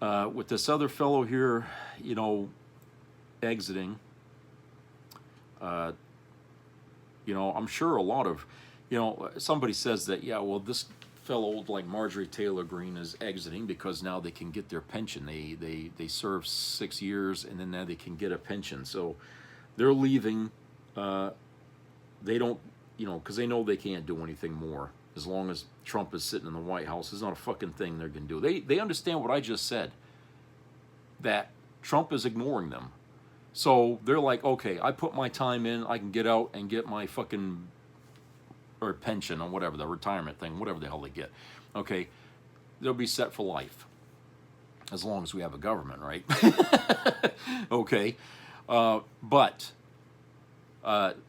with this other fellow here, exiting, I'm sure a lot of, somebody says that, yeah, well, this fellow like Marjorie Taylor Greene is exiting because now they can get their pension. They serve 6 years and then now they can get a pension. So they're leaving. They don't, because they know they can't do anything more as long as Trump is sitting in the White House. There's not a fucking thing they're going to do. They understand what I just said, that Trump is ignoring them. So they're like, okay, I put my time in. I can get out and get my fucking or pension or whatever, the retirement thing, whatever the hell they get, okay, they'll be set for life. As long as we have a government, right? Okay. But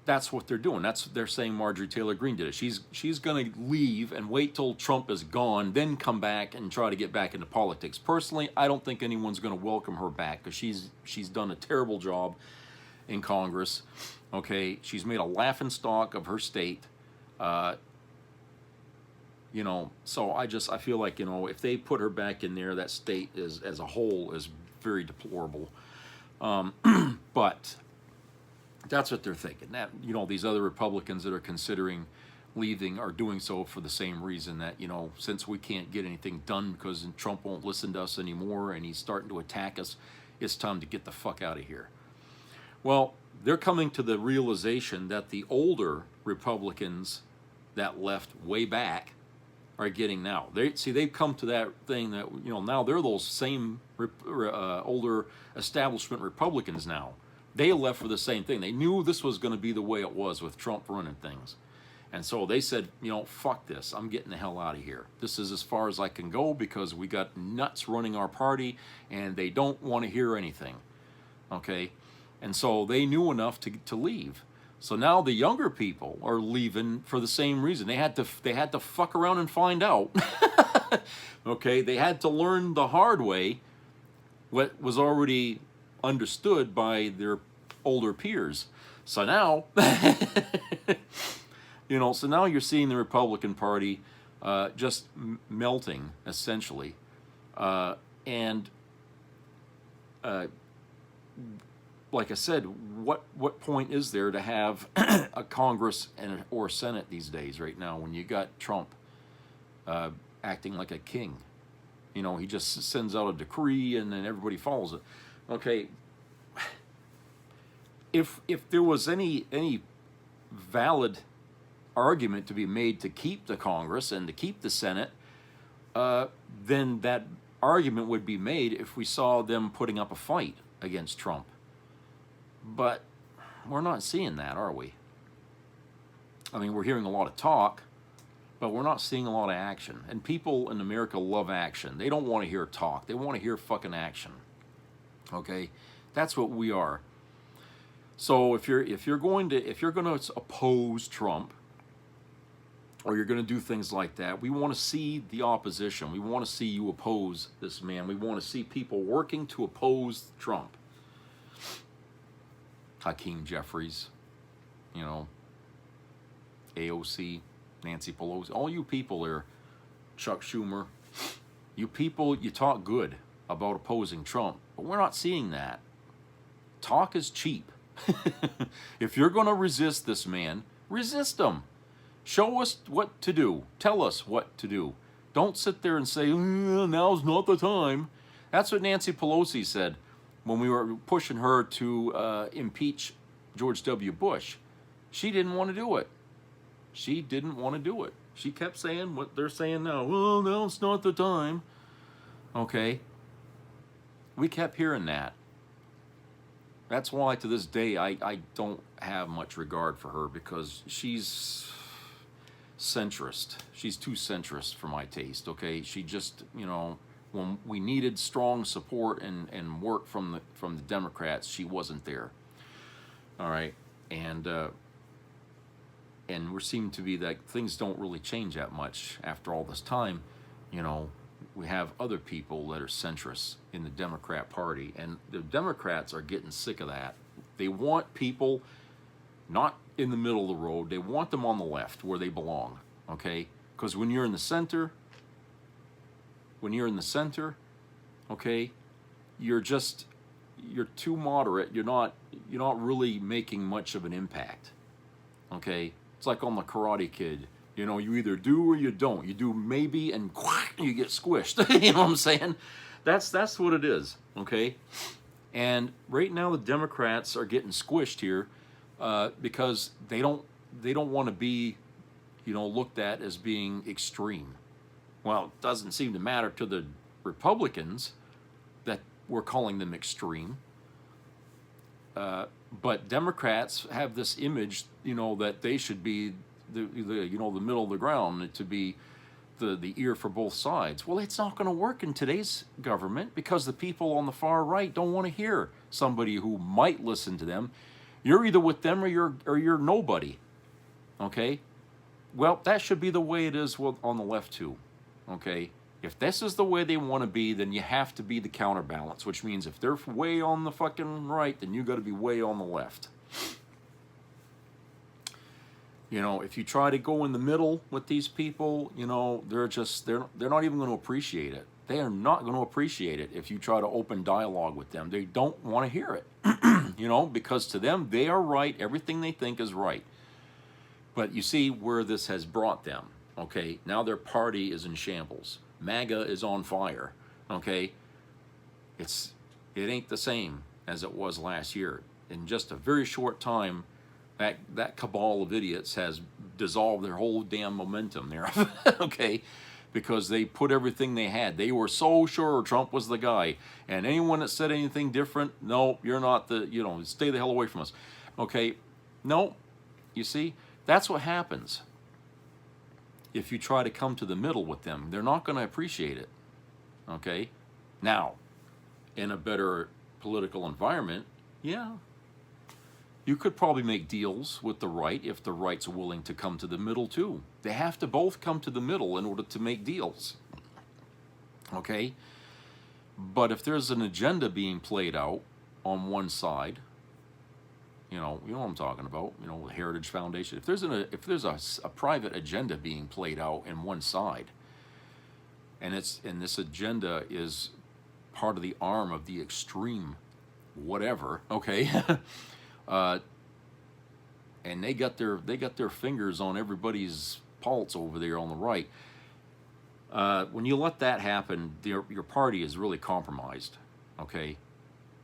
that's what they're doing. They're saying Marjorie Taylor Greene did it. She's going to leave and wait till Trump is gone, then come back and try to get back into politics. Personally, I don't think anyone's going to welcome her back because she's done a terrible job in Congress. Okay, she's made a laughingstock of her state. You know, so I feel like, you know, if they put her back in there, that state is, as a whole, is very deplorable. But that's what they're thinking. That, you know, these other Republicans that are considering leaving are doing so for the same reason, that, you know, since we can't get anything done because Trump won't listen to us anymore and he's starting to attack us, it's time to get the fuck out of here. Well, they're coming to the realization that the older Republicans that left way back are getting now. They've come to that thing that, you know, now they're those same older establishment Republicans now. They left for the same thing. They knew this was going to be the way it was with Trump running things. And so they said, you know, fuck this. I'm getting the hell out of here. This is as far as I can go because we got nuts running our party and they don't want to hear anything. Okay? And so they knew enough to leave. So now the younger people are leaving for the same reason. They had to fuck around and find out. Okay, they had to learn the hard way what was already understood by their older peers. So now, you know, so now you're seeing the Republican Party just melting, essentially, and like I said, what point is there to have a Congress or Senate these days right now when you got Trump acting like a king? You know, he just sends out a decree and then everybody follows it. Okay, if there was any valid argument to be made to keep the Congress and to keep the Senate, then that argument would be made if we saw them putting up a fight against Trump. But we're not seeing that, are we? I mean, we're hearing a lot of talk, but we're not seeing a lot of action. And people in America love action. They don't want to hear talk. They want to hear fucking action. Okay? That's what we are. So if you're going to oppose Trump, or you're going to do things like that, we want to see the opposition. We want to see you oppose this man. We want to see people working to oppose Trump. Hakeem Jeffries, you know, AOC, Nancy Pelosi, all you people there, Chuck Schumer, you people, you talk good about opposing Trump, but we're not seeing that. Talk is cheap. If you're going to resist this man, resist him. Show us what to do. Tell us what to do. Don't sit there and say, now's not the time. That's what Nancy Pelosi said when we were pushing her to impeach George W. Bush. She didn't want to do it. She didn't want to do it. She kept saying what they're saying now. Well, no, it's not the time. Okay. We kept hearing that. That's why to this day I don't have much regard for her, because she's centrist. She's too centrist for my taste, okay? She just, you know, when we needed strong support and work from the Democrats, she wasn't there. All right, and we seem to be that things don't really change that much after all this time. You know, we have other people that are centrists in the Democrat Party, and the Democrats are getting sick of that. They want people not in the middle of the road. They want them on the left where they belong, okay? Because when you're in the center, okay, you're too moderate. You're not really making much of an impact, okay? It's like on the Karate Kid. You know, you either do or you don't. You do maybe and you get squished. You know what I'm saying? That's what it is, okay? And right now the Democrats are getting squished here because they don't want to be, you know, looked at as being extreme. Well, it doesn't seem to matter to the Republicans that we're calling them extreme. But Democrats have this image, you know, that they should be the the middle of the ground to be the ear for both sides. Well, it's not going to work in today's government because the people on the far right don't want to hear somebody who might listen to them. You're either with them or you're nobody. Okay? Well, that should be the way it is on the left too. Okay? If this is the way they want to be, then you have to be the counterbalance, which means if they're way on the fucking right, then you got to be way on the left. You know, if you try to go in the middle with these people, you know, they're not even going to appreciate it. They are not going to appreciate it if you try to open dialogue with them. They don't want to hear it, you know, because to them, they are right. Everything they think is right. But you see where this has brought them, okay? Now their party is in shambles. MAGA is on fire, okay? It ain't the same as it was last year. In just a very short time, that cabal of idiots has dissolved their whole damn momentum there, okay? Because they put everything they had. They were so sure Trump was the guy. And anyone that said anything different, no, you're not the, you know, stay the hell away from us. Okay? No, you see, that's what happens. If you try to come to the middle with them, they're not going to appreciate it. Okay? Now, in a better political environment, yeah, you could probably make deals with the right if the right's willing to come to the middle too. They have to both come to the middle in order to make deals. Okay? But if there's an agenda being played out on one side, you know what I'm talking about, you know, the Heritage Foundation. If there's a private agenda being played out in one side, and this agenda is part of the arm of the extreme whatever, okay? And they got their fingers on everybody's pulse over there on the right. When you let that happen, your party is really compromised. Okay,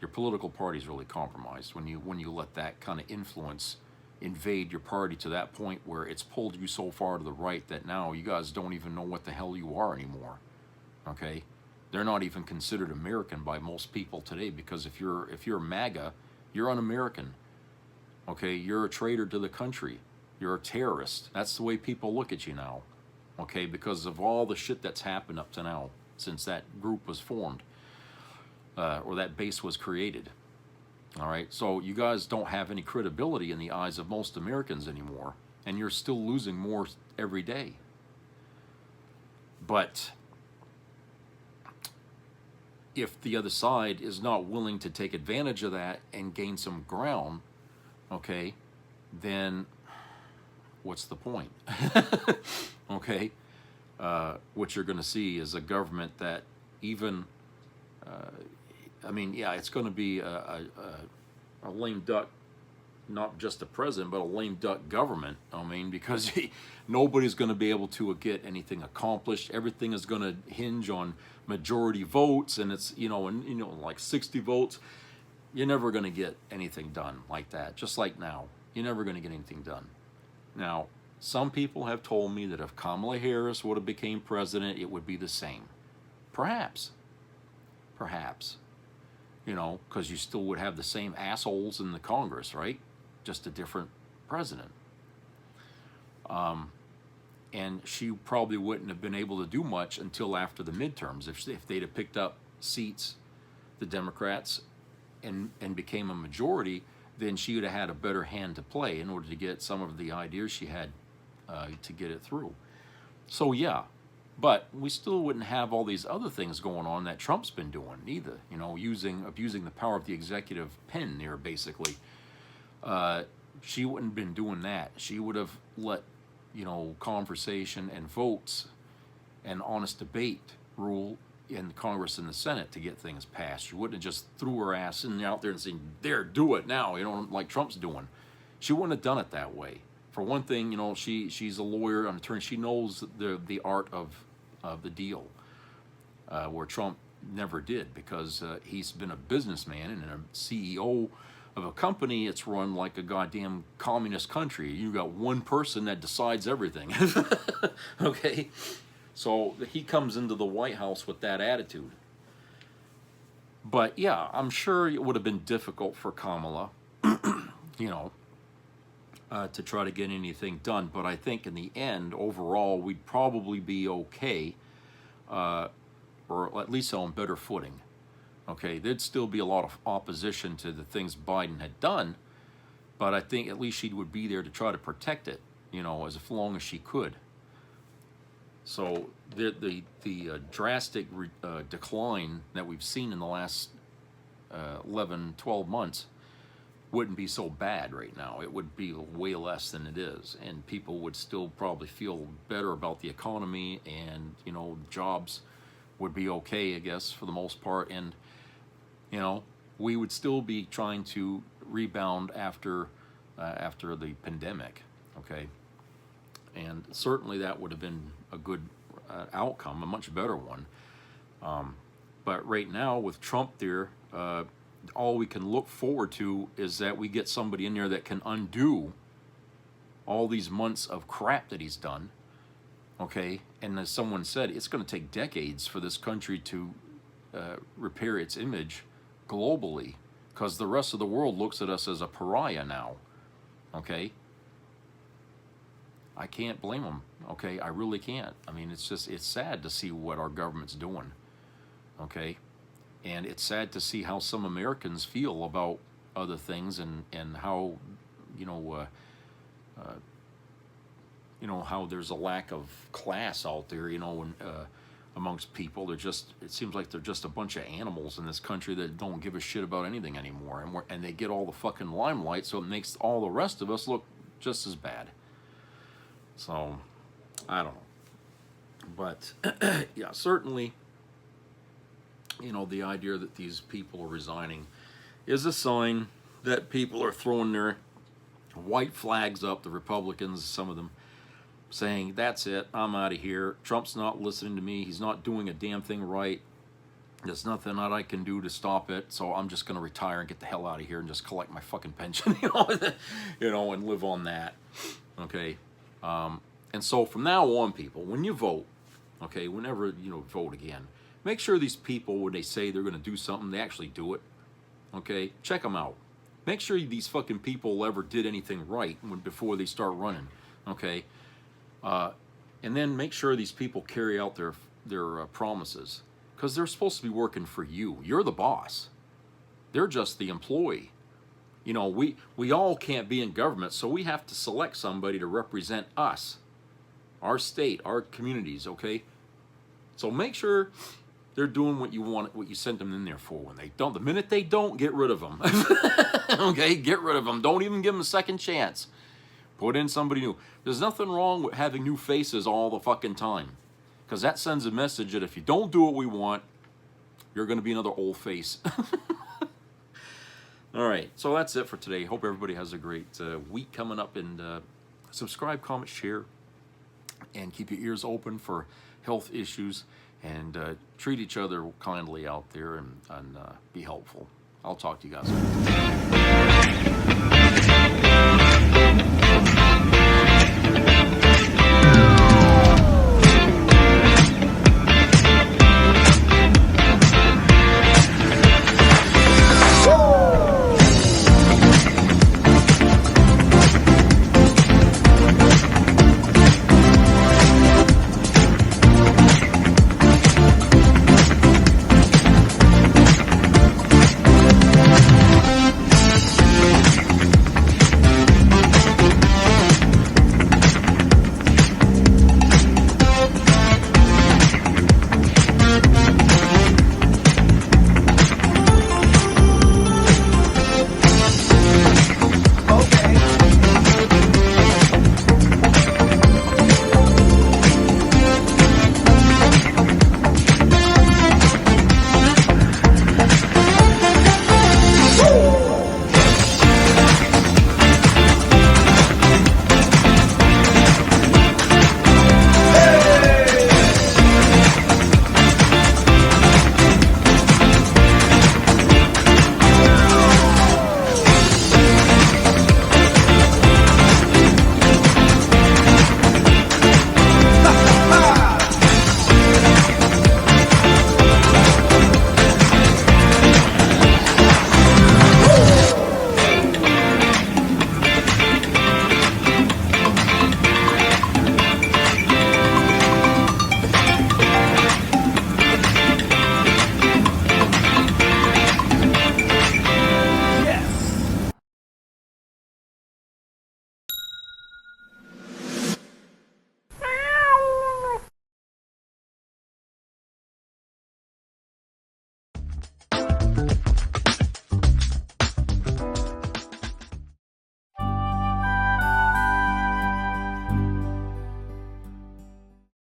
your political party is really compromised when you let that kind of influence invade your party to that point where it's pulled you so far to the right that now you guys don't even know what the hell you are anymore. Okay, they're not even considered American by most people today because if you're MAGA, you're un-American. Okay, you're a traitor to the country. You're a terrorist. That's the way people look at you now. Okay, because of all the shit that's happened up to now since that group was formed or that base was created. All right, so you guys don't have any credibility in the eyes of most Americans anymore, and you're still losing more every day. But if the other side is not willing to take advantage of that and gain some ground, okay, then what's the point? Okay, what you're going to see is a government that even, I mean, yeah, it's going to be a lame duck, not just the president, but a lame duck government. I mean, because nobody's going to be able to get anything accomplished. Everything is going to hinge on majority votes, and it's like 60 votes. You're never going to get anything done like that. Just like now, you're never going to get anything done. Now, some people have told me that if Kamala Harris would have became president, it would be the same. Perhaps. You know, because you still would have the same assholes in the Congress, right? Just a different president. And she probably wouldn't have been able to do much until after the midterms. If they'd have picked up seats, the Democrats, and became a majority, then she would have had a better hand to play in order to get some of the ideas she had to get it through. So yeah, but we still wouldn't have all these other things going on that Trump's been doing either. You know, abusing the power of the executive pen there, basically. She wouldn't have been doing that. She would have let, conversation and votes and honest debate rule in Congress and the Senate to get things passed. She wouldn't have just threw her ass out there and saying, there, do it now, like Trump's doing. She wouldn't have done it that way. For one thing, she's a lawyer, an attorney. She knows the art of the deal, where Trump never did, because he's been a businessman and a CEO of a company. It's run like a goddamn communist country. You got one person that decides everything. Okay? So he comes into the White House with that attitude. But yeah, I'm sure it would have been difficult for Kamala, to try to get anything done. But I think in the end, overall, we'd probably be okay, or at least on better footing. Okay, there'd still be a lot of opposition to the things Biden had done, but I think at least she would be there to try to protect it, you know, as long as she could. So the drastic decline that we've seen in the last 11, 12 months wouldn't be so bad right now. It would be way less than it is, and people would still probably feel better about the economy, and, you know, jobs would be okay, I guess, for the most part, and, you know, we would still be trying to rebound after the pandemic, okay? And certainly that would have been a good outcome, a much better one. But right now with Trump there, all we can look forward to is that we get somebody in there that can undo all these months of crap that he's done, okay? And as someone said, it's going to take decades for this country to repair its image globally, because the rest of the world looks at us as a pariah now, okay? I can't blame them, okay? I really can't. I mean, it's sad to see what our government's doing, okay? And it's sad to see how some Americans feel about other things, and how, you know, how there's a lack of class out there, you know, and amongst people. It seems like they're just a bunch of animals in this country that don't give a shit about anything anymore, and they get all the fucking limelight, so it makes all the rest of us look just as bad. So, I don't know. But, yeah, certainly, you know, the idea that these people are resigning is a sign that people are throwing their white flags up, the Republicans, some of them, saying, that's it, I'm out of here. Trump's not listening to me. He's not doing a damn thing right. There's nothing that I can do to stop it, so I'm just going to retire and get the hell out of here and just collect my fucking pension, you know, and live on that, okay? And so from now on, people, when you vote, okay, whenever, you know, vote again, make sure these people, when they say they're going to do something, they actually do it, okay? Check them out. Make sure these fucking people ever did anything right before they start running, okay? And then make sure these people carry out their promises, because they're supposed to be working for you. You're the boss. They're just the employee. You know, we all can't be in government, so we have to select somebody to represent us, our state, our communities, okay? So make sure they're doing what you want, what you sent them in there for. When they don't, the minute they don't, get rid of them. Okay, get rid of them. Don't even give them a second chance. Put in somebody new. There's nothing wrong with having new faces all the fucking time, because that sends a message that if you don't do what we want, you're going to be another old face. All right, so that's it for today. Hope everybody has a great week coming up, and subscribe, comment, share, and keep your ears open for health issues, and treat each other kindly out there, and be helpful. I'll talk to you guys later.